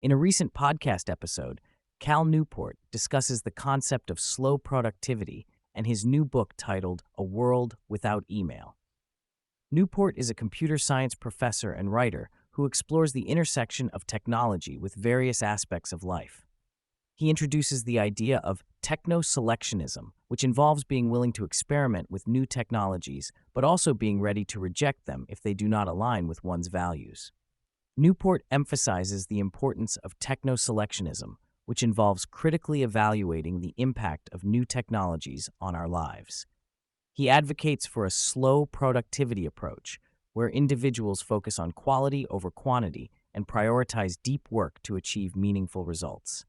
In a recent podcast episode, Cal Newport discusses the concept of slow productivity and his new book titled A World Without Email. Newport is a computer science professor and writer who explores the intersection of technology with various aspects of life. He introduces the idea of techno-selectionism, which involves being willing to experiment with new technologies, but also being ready to reject them if they do not align with one's values. Newport emphasizes the importance of techno-selectionism, which involves critically evaluating the impact of new technologies on our lives. He advocates for a slow productivity approach, where individuals focus on quality over quantity and prioritize deep work to achieve meaningful results.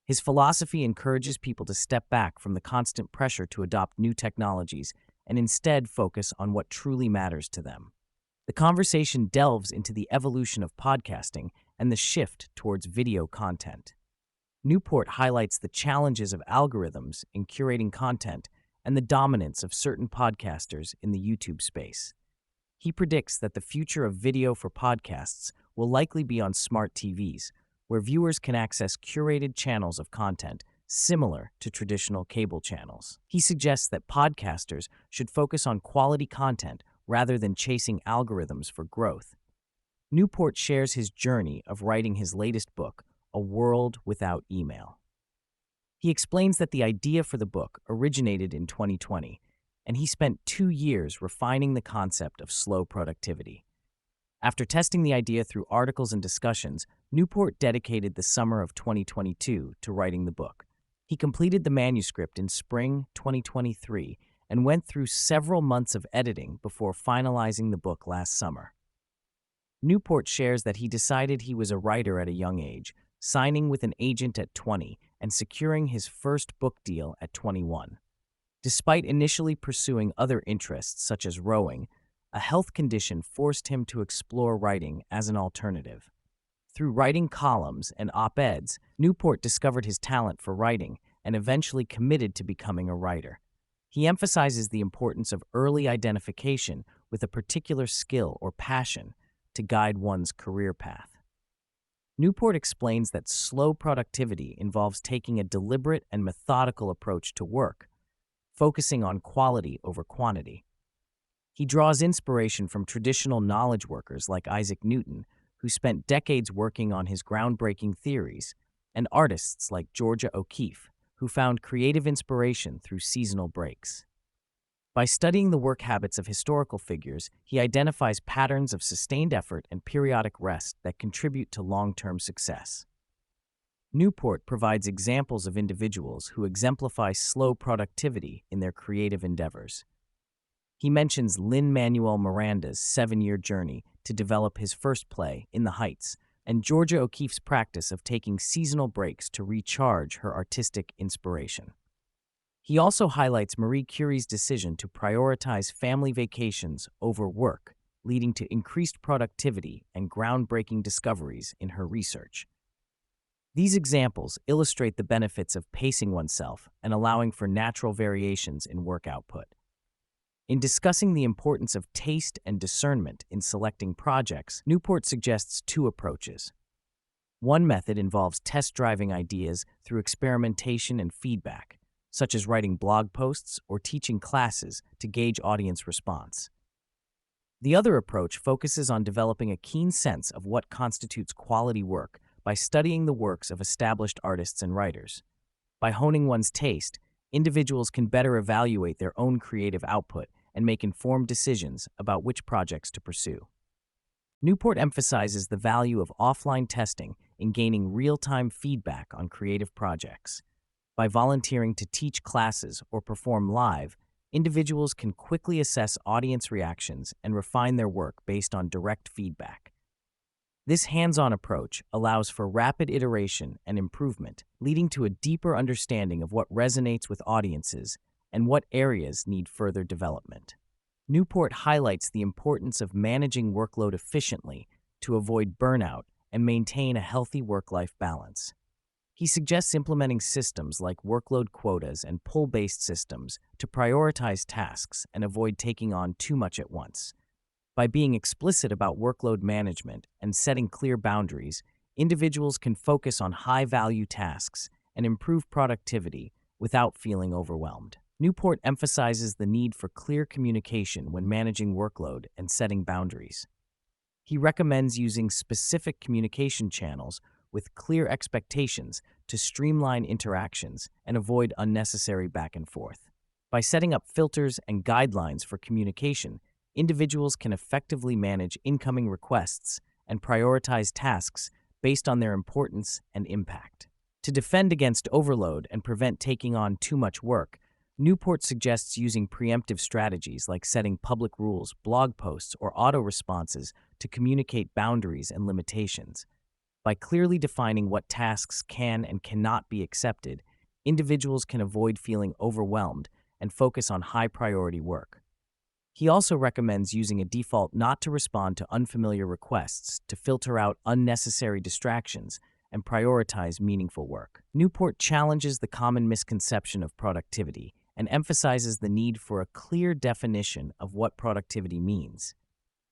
His philosophy encourages people to step back from the constant pressure to adopt new technologies and instead focus on what truly matters to them. The conversation delves into the evolution of podcasting and the shift towards video content. Newport highlights the challenges of algorithms in curating content and the dominance of certain podcasters in the YouTube space. He predicts that the future of video for podcasts will likely be on smart TVs, where viewers can access curated channels of content similar to traditional cable channels. He suggests that podcasters should focus on quality content rather than chasing algorithms for growth. Newport shares his journey of writing his latest book, A World Without Email. He explains that the idea for the book originated in 2020, and he spent 2 years refining the concept of slow productivity. After testing the idea through articles and discussions, Newport dedicated the summer of 2022 to writing the book. He completed the manuscript in spring 2023 and went through several months of editing before finalizing the book last summer. Newport shares that he decided he was a writer at a young age, signing with an agent at 20 and securing his first book deal at 21. Despite initially pursuing other interests such as rowing, a health condition forced him to explore writing as an alternative. Through writing columns and op-eds, Newport discovered his talent for writing and eventually committed to becoming a writer. He emphasizes the importance of early identification with a particular skill or passion to guide one's career path. Newport explains that slow productivity involves taking a deliberate and methodical approach to work, focusing on quality over quantity. He draws inspiration from traditional knowledge workers like Isaac Newton, who spent decades working on his groundbreaking theories, and artists like Georgia O'Keeffe, who found creative inspiration through seasonal breaks. By studying the work habits of historical figures, he identifies patterns of sustained effort and periodic rest that contribute to long-term success. Newport provides examples of individuals who exemplify slow productivity in their creative endeavors. He mentions Lin-Manuel Miranda's 7-year journey to develop his first play, In the Heights, and Georgia O'Keeffe's practice of taking seasonal breaks to recharge her artistic inspiration. He also highlights Marie Curie's decision to prioritize family vacations over work, leading to increased productivity and groundbreaking discoveries in her research. These examples illustrate the benefits of pacing oneself and allowing for natural variations in work output. In discussing the importance of taste and discernment in selecting projects, Newport suggests 2 approaches. One method involves test-driving ideas through experimentation and feedback, such as writing blog posts or teaching classes to gauge audience response. The other approach focuses on developing a keen sense of what constitutes quality work by studying the works of established artists and writers. By honing one's taste, individuals can better evaluate their own creative output and make informed decisions about which projects to pursue. Newport emphasizes the value of offline testing in gaining real-time feedback on creative projects. By volunteering to teach classes or perform live, individuals can quickly assess audience reactions and refine their work based on direct feedback. This hands-on approach allows for rapid iteration and improvement, leading to a deeper understanding of what resonates with audiences and what areas need further development. Newport highlights the importance of managing workload efficiently to avoid burnout and maintain a healthy work-life balance. He suggests implementing systems like workload quotas and pull-based systems to prioritize tasks and avoid taking on too much at once. By being explicit about workload management and setting clear boundaries, individuals can focus on high-value tasks and improve productivity without feeling overwhelmed. Newport emphasizes the need for clear communication when managing workload and setting boundaries. He recommends using specific communication channels with clear expectations to streamline interactions and avoid unnecessary back and forth. By setting up filters and guidelines for communication, individuals can effectively manage incoming requests and prioritize tasks based on their importance and impact. To defend against overload and prevent taking on too much work, Newport suggests using preemptive strategies like setting public rules, blog posts, or auto-responses to communicate boundaries and limitations. By clearly defining what tasks can and cannot be accepted, individuals can avoid feeling overwhelmed and focus on high-priority work. He also recommends using a default not to respond to unfamiliar requests to filter out unnecessary distractions and prioritize meaningful work. Newport challenges the common misconception of productivity and emphasizes the need for a clear definition of what productivity means.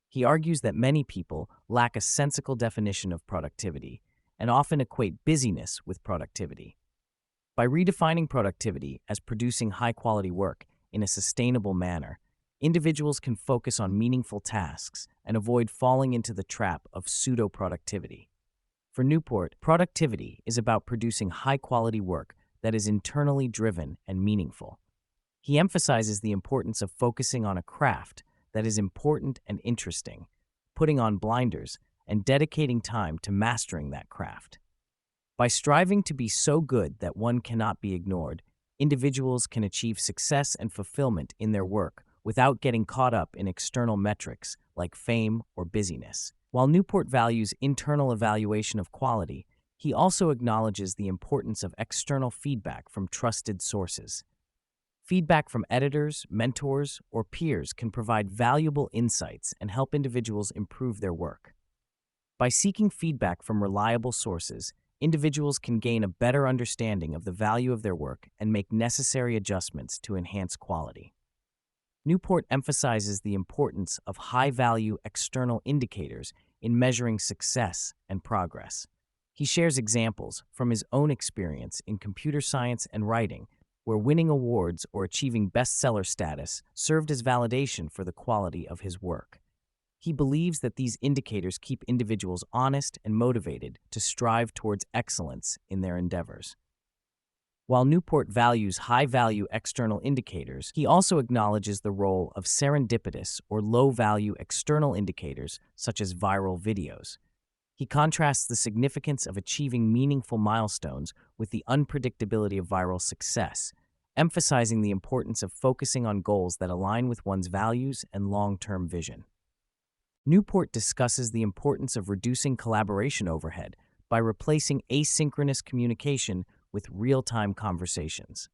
He argues that many people lack a sensible definition of productivity and often equate busyness with productivity. By redefining productivity as producing high-quality work in a sustainable manner, individuals can focus on meaningful tasks and avoid falling into the trap of pseudo-productivity. For Newport, productivity is about producing high-quality work that is internally driven and meaningful. He emphasizes the importance of focusing on a craft that is important and interesting, putting on blinders, and dedicating time to mastering that craft. By striving to be so good that one cannot be ignored, individuals can achieve success and fulfillment in their work without getting caught up in external metrics like fame or busyness. While Newport values internal evaluation of quality, he also acknowledges the importance of external feedback from trusted sources. Feedback from editors, mentors, or peers can provide valuable insights and help individuals improve their work. By seeking feedback from reliable sources, individuals can gain a better understanding of the value of their work and make necessary adjustments to enhance quality. Newport emphasizes the importance of high-value external indicators in measuring success and progress. He shares examples from his own experience in computer science and writing, where winning awards or achieving bestseller status served as validation for the quality of his work. He believes that these indicators keep individuals honest and motivated to strive towards excellence in their endeavors. While Newport values high-value external indicators, he also acknowledges the role of serendipitous or low-value external indicators such as viral videos. He contrasts the significance of achieving meaningful milestones with the unpredictability of viral success, emphasizing the importance of focusing on goals that align with one's values and long-term vision. Newport discusses the importance of reducing collaboration overhead by replacing asynchronous communication with real-time conversations.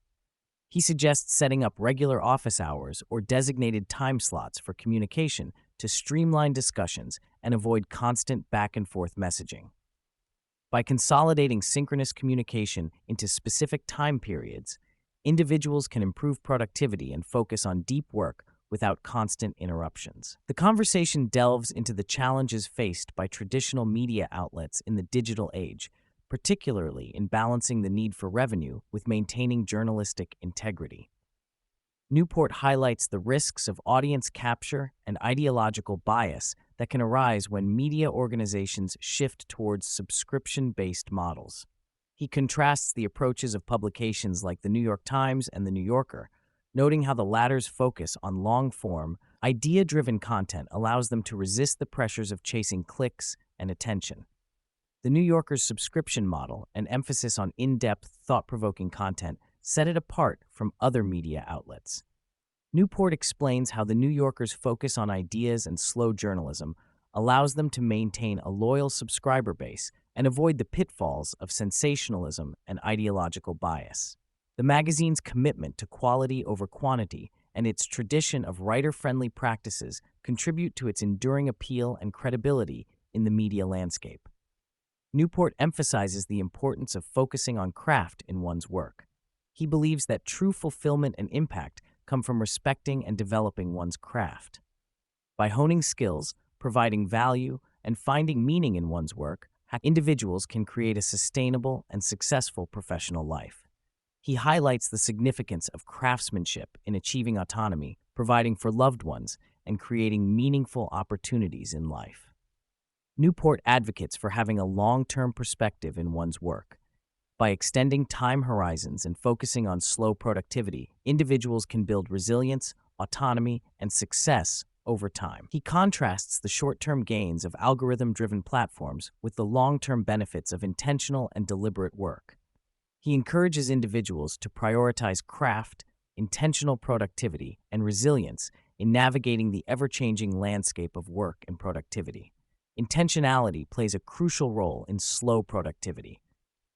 He suggests setting up regular office hours or designated time slots for communication to streamline discussions and avoid constant back-and-forth messaging. By consolidating synchronous communication into specific time periods, individuals can improve productivity and focus on deep work without constant interruptions. The conversation delves into the challenges faced by traditional media outlets in the digital age, particularly in balancing the need for revenue with maintaining journalistic integrity. Newport highlights the risks of audience capture and ideological bias that can arise when media organizations shift towards subscription-based models. He contrasts the approaches of publications like the New York Times and the New Yorker, noting how the latter's focus on long-form, idea-driven content allows them to resist the pressures of chasing clicks and attention. The New Yorker's subscription model and emphasis on in-depth, thought-provoking content set it apart from other media outlets. Newport explains how the New Yorker's focus on ideas and slow journalism allows them to maintain a loyal subscriber base and avoid the pitfalls of sensationalism and ideological bias. The magazine's commitment to quality over quantity and its tradition of writer-friendly practices contribute to its enduring appeal and credibility in the media landscape. Newport emphasizes the importance of focusing on craft in one's work. He believes that true fulfillment and impact come from respecting and developing one's craft. By honing skills, providing value, and finding meaning in one's work, individuals can create a sustainable and successful professional life. He highlights the significance of craftsmanship in achieving autonomy, providing for loved ones, and creating meaningful opportunities in life. Newport advocates for having a long-term perspective in one's work. By extending time horizons and focusing on slow productivity, individuals can build resilience, autonomy, and success over time. He contrasts the short-term gains of algorithm-driven platforms with the long-term benefits of intentional and deliberate work. He encourages individuals to prioritize craft, intentional productivity, and resilience in navigating the ever-changing landscape of work and productivity. Intentionality plays a crucial role in slow productivity.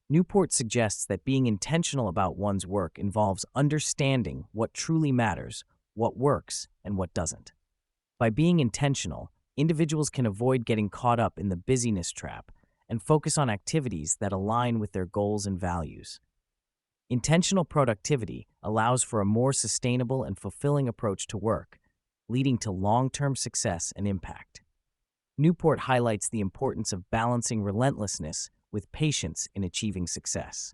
Newport suggests that being intentional about one's work involves understanding what truly matters, what works, and what doesn't. By being intentional, individuals can avoid getting caught up in the busyness trap and focus on activities that align with their goals and values. Intentional productivity allows for a more sustainable and fulfilling approach to work, leading to long-term success and impact. Newport highlights the importance of balancing relentlessness with patience in achieving success.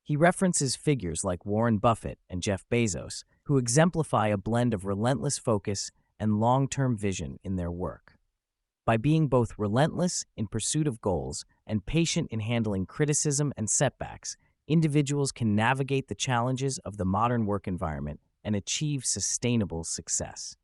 He references figures like Warren Buffett and Jeff Bezos, who exemplify a blend of relentless focus and long-term vision in their work. By being both relentless in pursuit of goals and patient in handling criticism and setbacks, individuals can navigate the challenges of the modern work environment and achieve sustainable success.